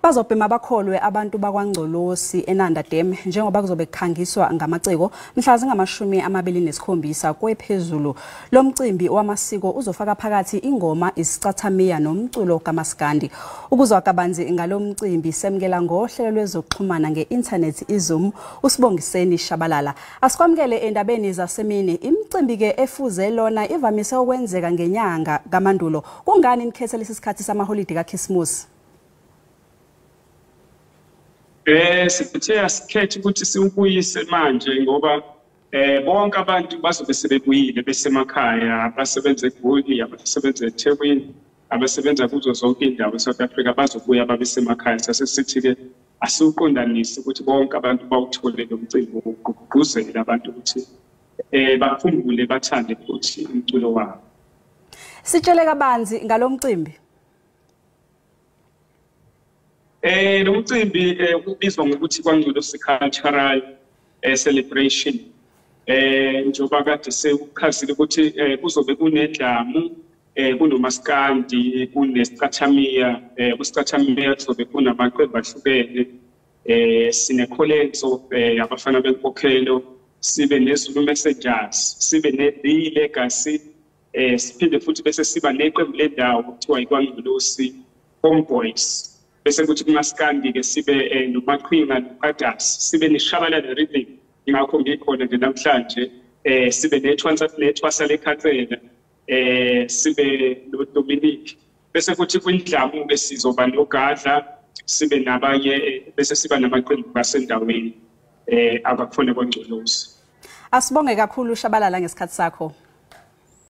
Bazobhema bakholwe abantu bakwaNgcolosi Indanda Dam njengoba kuzobe kukhangiswa ngamasiko mhla zingamashumi amabili nesikhombisa kwephezulu. Lomcimbi wamasiko uzofaka phakathi ingoma, isicathamiya nomculo kaMaskandi. Ukuzwa kabanzi ngalomcimbi semkela ngohlelo lwezokuxhumana nge-internet iZoom usibongiseni Shabalala. Asikwamukele endabeni zasemini. Imicimbi ke efuze lona ivamise ukwenzeka ngenyanga kaMandulo. Kungani nikhethe lesi sikhathi samaholide kaChristmas? Sithe asikhethe ukuthi siubuyise manje ngoba bonke abantu bazobe sebebuyile besemakhaya, abasebenza eGoli, abasebenza eThekwini, abasebenza kuzo zonke indawo eSouth Africa bazobuya babesemakhaya. Sasithi ke asiuqondanise ukuthi bonke abantu bawuthole lo mcimbi wokugqugquzela abantu ukuthi bakhumbule bathande futhi umculo wabo. Sitshele kabanzi ngalomcimbi. Lomcimbi ubizwa ngokuthi KwaNgcolosi cultural celebration. Njengoba kade sekuchazile ukuthi kuzobe kunedlamu, kunomaskandi, kunesicathamiya, kusicathamiya kuzobe kunamaqembu ahlukene, sinekholenso abafana benkokhelo, sibe neZulu messengers, sibe ne-The Legacy, siphinde futhi bese siba neqembu lendawo kuthiwa iKwaNgcolosi Homeboys. Bese kuthi kuMaskandi ke sibe nomaqhinga noPhakathi, sibe neshabalala rhythm. Ingakho ngikhona nje namhlanje sibe nethwasa lekhathela, sibe noDominic. Bese kuthi kwindlamu ke sizoba nogadla, sibe nabanye bese siba namaqembu basendaweni abafuna KwaNgcolosi. Asibonge kakhulu Shabalala ngesikhathi sakho.